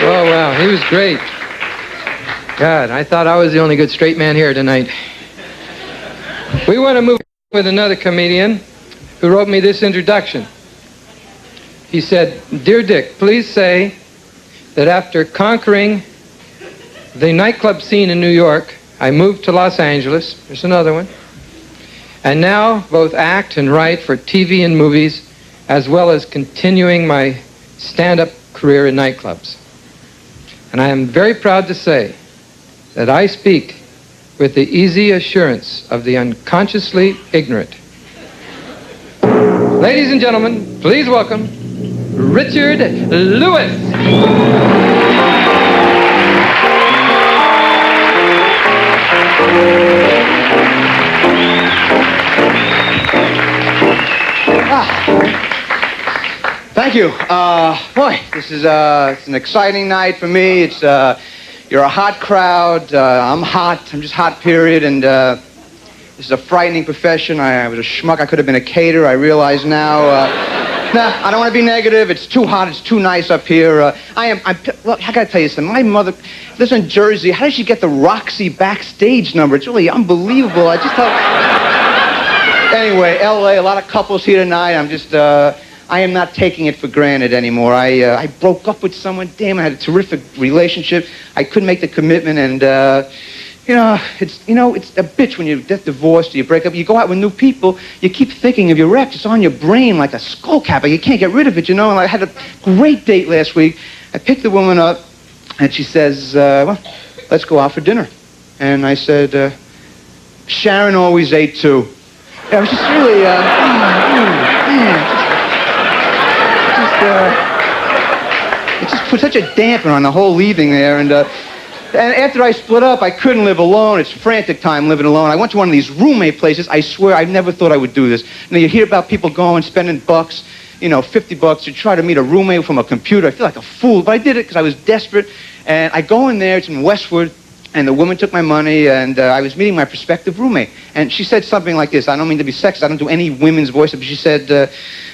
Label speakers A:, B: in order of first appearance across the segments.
A: Oh, wow, he was great. God, I thought I was the only good straight man here tonight. We want to move with another comedian who wrote me this introduction. He said, "Dear Dick, please say that after conquering the nightclub scene in New York, I moved to Los Angeles." There's another one. "And now both act and write for TV and movies, as well as continuing my stand-up career in nightclubs. And I am very proud to say that I speak with the easy assurance of the unconsciously ignorant. Ladies and gentlemen, please welcome Richard Lewis."
B: Thank you. Boy, this is it's an exciting night for me. It's you're a hot crowd. I'm hot. I'm just hot, period. And this is a frightening profession. I was a schmuck. I could have been a caterer. I realize now. Nah, I don't want to be negative. It's too hot. It's too nice up here. Well, I gotta tell you something. My mother lives in Jersey. How did she get the Roxy backstage number? It's really unbelievable. I just thought. Anyway, L.A. A lot of couples here tonight. I'm just. I am not taking it for granted anymore. I broke up with someone. Damn, I had a terrific relationship. I couldn't make the commitment, and it's a bitch when you get divorced or you break up. You go out with new people. You keep thinking of your ex. It's on your brain like a skull cap. You can't get rid of it, And I had a great date last week. I picked the woman up, and she says, "Well, let's go out for dinner." And I said, "Sharon always ate too." I was just really, it just put such a damper on the whole leaving there, and after I split up, I couldn't live alone. It's frantic time living alone. I went to one of these roommate places. I swear, I never thought I would do this. You hear about people going, spending bucks, $50 to try to meet a roommate from a computer. I feel like a fool, but I did it because I was desperate, and I go in there. It's in Westwood, and the woman took my money, and I was meeting my prospective roommate, and she said something like this. I don't mean to be sexist. I don't do any women's voice, but she said,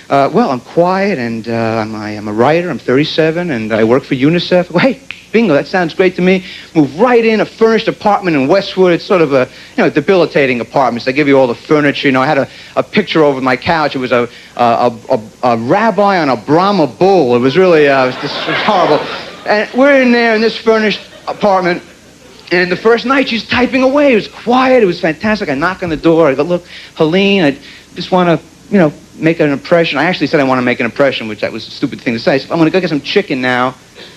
B: "Well, I'm quiet, and I'm a writer. I'm 37, and I work for UNICEF." Well, hey, bingo, that sounds great to me. Move right in, a furnished apartment in Westwood. It's sort of a, debilitating apartments. They give you all the furniture. I had a picture over my couch. It was a rabbi on a Brahma bull. It was really, it was horrible. And we're in there in this furnished apartment. And the first night, she's typing away. It was quiet. It was fantastic. I knock on the door. I go, "Look, Helene, I just want to, make an impression." I actually said I want to make an impression, which that was a stupid thing to say. So I'm going to go get some chicken now.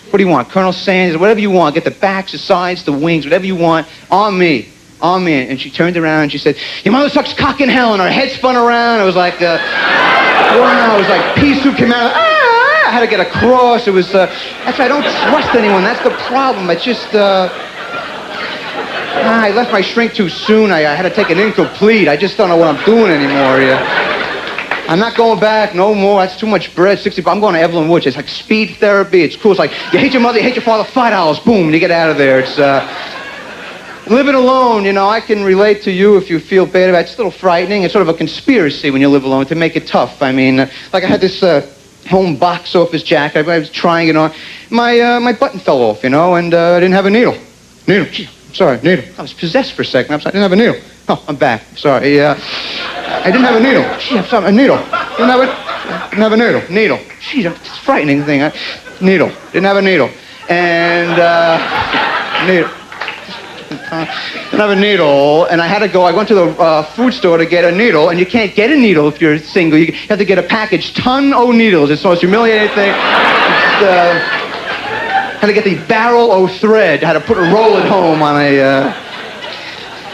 B: What do you want? Colonel Sanders, whatever you want. Get the backs, the sides, the wings, whatever you want. On me. On me. And she turned around and she said, "Your mother sucks cock in hell." And her head spun around. It was like, wow. It was like pea soup came out. I had to get across. It was, that's why I don't trust anyone. That's the problem. It's just, I left my shrink too soon. I had to take an incomplete. I just don't know what I'm doing anymore. I'm not going back no more. That's too much bread. 60. I'm going to Evelyn Woods. It's like speed therapy. It's cool. It's like you hate your mother, you hate your father. $5. Boom, and you get out of there. It's living alone. I can relate to you if you feel bad about it. It's a little frightening. It's sort of a conspiracy when you live alone to make it tough. I mean, like I had this home box office jacket. I was trying it on. My button fell off. And I didn't have a needle. Gee, sorry, needle. I was possessed for a second. I didn't have a needle. Oh, I'm back. Sorry. I didn't have a needle. Gee, I'm sorry. A needle. Didn't have a needle. Needle. Gee, it's a frightening thing. Needle. Didn't have a needle. And, needle. Didn't have a needle. And I had to go. I went to the food store to get a needle. And you can't get a needle if you're single. You have to get a package. Ton o' needles. It's the most humiliating thing. Had to get the barrel o' thread. Had to roll it home on a.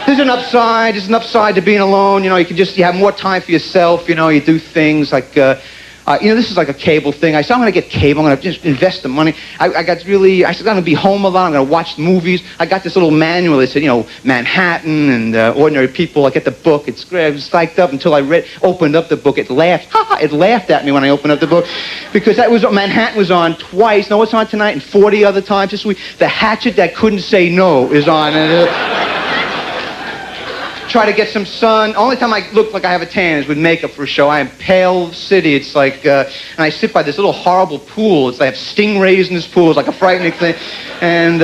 B: There's an upside. There's an upside to being alone. You have more time for yourself. You do things like, this is like a cable thing. I said, I'm going to get cable. I'm going to just invest the money. I said, I'm going to be home a lot. I'm going to watch movies. I got this little manual that said, Manhattan and Ordinary People. I get the book. It's great. I was psyched up until I opened up the book. It laughed. It laughed at me when I opened up the book because Manhattan was on twice. No, it's on tonight and 40 other times this week. The Hatchet That Couldn't Say No is on. try to get some sun. Only time I look like I have a tan is with makeup for a show. I am pale city. It's like, and I sit by this little horrible pool. It's like I have stingrays in this pool. It's like a frightening thing. And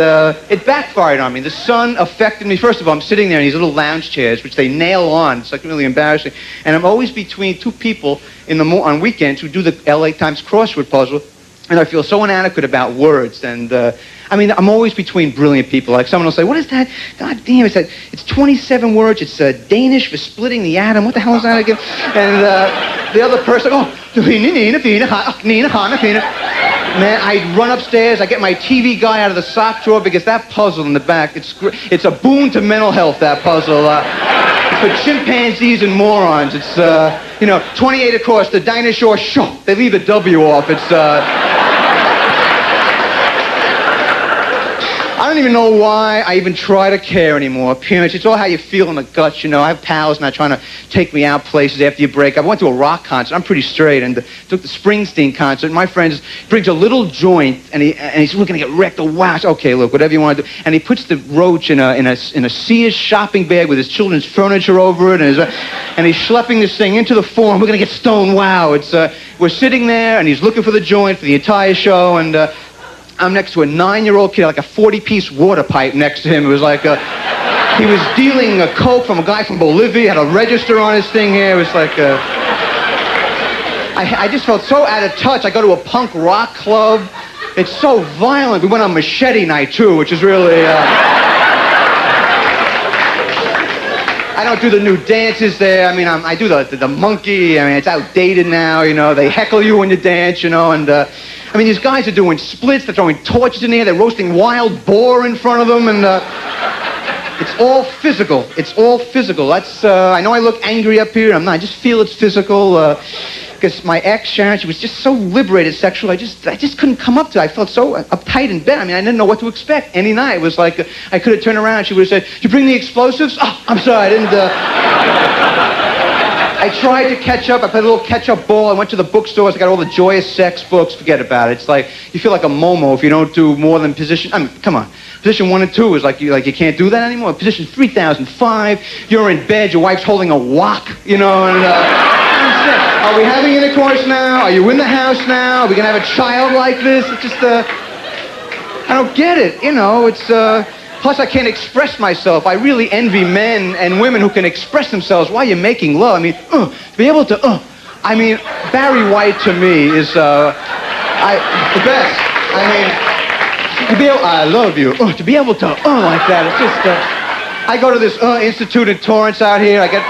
B: it backfired on me. The sun affected me. First of all, I'm sitting there in these little lounge chairs, which they nail on. It's like really embarrassing. And I'm always between two people on weekends who do the LA Times crossword puzzle. And I feel so inadequate about words. And I mean, I'm always between brilliant people. Like someone will say, what is that? God damn, it's 27 words. It's Danish for splitting the atom. What the hell is that again? And the other person, man, I'd run upstairs. I get my TV guy out of the sock drawer because that puzzle in the back, it's a boon to mental health, that puzzle. It's for chimpanzees and morons. It's, 28 across, the dinosaur, they leave the W off. It's, I don't even know why I even try to care anymore. Appearance, it's all how you feel in the guts, you know. I have pals now trying to take me out places after you break up. I went to a rock concert. I'm pretty straight, and took the Springsteen concert. My friend brings a little joint, and he says, we're going to get wrecked. Oh, wow. Said, okay, look, whatever you want to do. And he puts the roach in a Sears shopping bag with his children's furniture over it, and he's schlepping this thing into the Forum. We're going to get stoned. Wow. It's we're sitting there, and he's looking for the joint for the entire show, and I'm next to a 9-year-old kid, like a 40-piece water pipe next to him. It was like he was dealing a coke from a guy from Bolivia, had a register on his thing here. It was like I just felt so out of touch. I go to a punk rock club. It's so violent. We went on Machete Night, too, which is really... I don't do the new dances there. I mean, I do the monkey. I mean, it's outdated now, you know. They heckle you when you dance, you know, and... I mean, these guys are doing splits, they're throwing torches in the air, they're roasting wild boar in front of them, and it's all physical. It's all physical. That's, I know I look angry up here, I'm not, I just feel it's physical, because my ex, Sharon, she was just so liberated sexually, I just couldn't come up to it. I felt so uptight in bed. I mean, I didn't know what to expect any night. It was like, I could have turned around and she would have said, you bring the explosives? Oh, I'm sorry, I didn't, I tried to catch up. I played a little catch-up ball. I went to the bookstores. I got all the Joyous Sex books. Forget about it. It's like, you feel like a Momo if you don't do more than position... I mean, come on. Position 1 and 2 is like you can't do that anymore. Position 3005, you're in bed, your wife's holding a wok, you know, and... are we having intercourse now? Are you in the house now? Are we going to have a child like this? It's just, I don't get it, you know. It's, plus, I can't express myself. I really envy men and women who can express themselves while you're making love. I mean, to be able to, I mean, Barry White to me is, the best. I mean, to be able, I love you. To be able to, like that, it's just, I go to this, Institute in Torrance out here. I get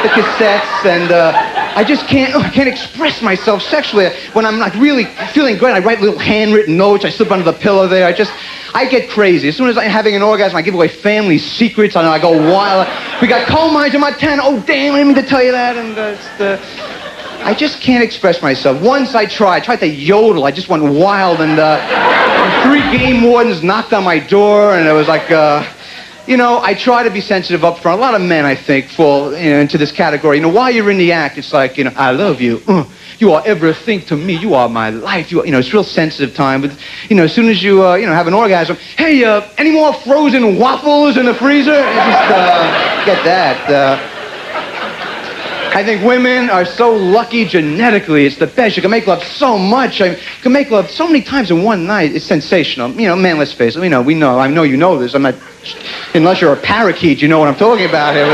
B: the cassettes, and, I just can't express myself sexually. When I'm like really feeling great, I write little handwritten notes. I slip under the pillow there. I get crazy. As soon as I'm having an orgasm, I give away family secrets. I go wild. We got coal mines in Montana. Oh, damn, I didn't mean to tell you that. And I just can't express myself. Once I tried to yodel. I just went wild, and 3 game wardens knocked on my door, and it was like, I try to be sensitive up front. A lot of men, I think, fall into this category. While you're in the act, it's like, I love you. You are everything to me. You are my life. It's real sensitive time. But, as soon as you, have an orgasm, hey, any more frozen waffles in the freezer? Just get that. I think women are so lucky genetically. It's the best. You can make love so much. You can make love so many times in one night. It's sensational. Man, let's face it. We know. I know you know this. I'm not... Unless you're a parakeet, you know what I'm talking about here.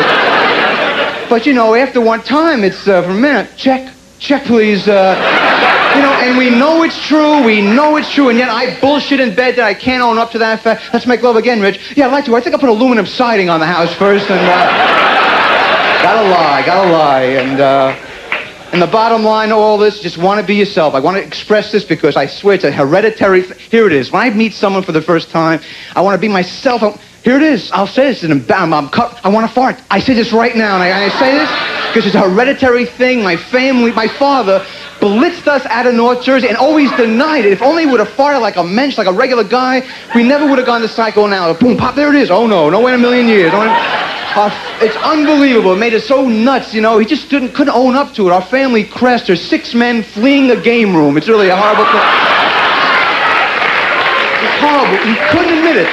B: But, after one time, it's, for a minute, check, please. And we know it's true, and yet I bullshit in bed that I can't own up to that fact. Let's make love again, Rich. Yeah, I'd like to. I think I'll put aluminum siding on the house first, and, gotta lie. And the bottom line to all this, just want to be yourself. I want to express this because I swear it's a hereditary... Here it is. When I meet someone for the first time, I want to be myself. Here it is. I'll say this. I want to fart. I say this right now. And I say this because it's a hereditary thing. My family, my father blitzed us out of North Jersey and always denied it. If only he would have farted like a mensch, like a regular guy, we never would have gone to psychoanalysis. Boom, pop, there it is. Oh, no way in a million years. It's unbelievable. It made us so nuts, He just couldn't own up to it. Our family crest are 6 men fleeing a game room. It's really a horrible thing. It's horrible. He couldn't admit it.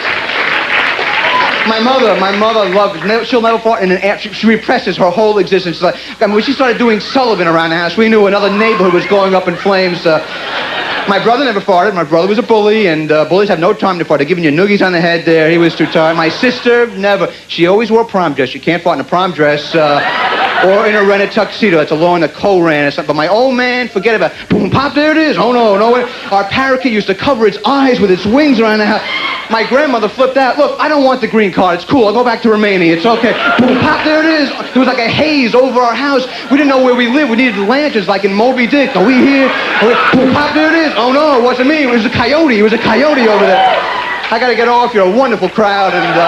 B: My mother loved it. She'll never fart in an air. She represses her whole existence. Like, I mean, when she started doing Sullivan around the house, we knew another neighborhood was going up in flames. My brother never farted. My brother was a bully, and bullies have no time to fart. They're giving you noogies on the head there. He was too tired. My sister, never. She always wore a prom dress. You can't fart in a prom dress or in a rented tuxedo. That's a law in the Koran or something. But my old man, forget about it. Boom, pop, there it is. Oh, no. Our parakeet used to cover its eyes with its wings around the house. My grandmother flipped out. Look, I don't want the green card. It's cool. I'll go back to Romania. It's okay. Boom, pop, there it is. There was like a haze over our house. We didn't know where we lived. We needed lanterns like in Moby Dick. Are we here? Boom, pop, there it is. Oh, no, it wasn't me. It was a coyote. It was a coyote over there. I got to get off. You're a wonderful crowd. And,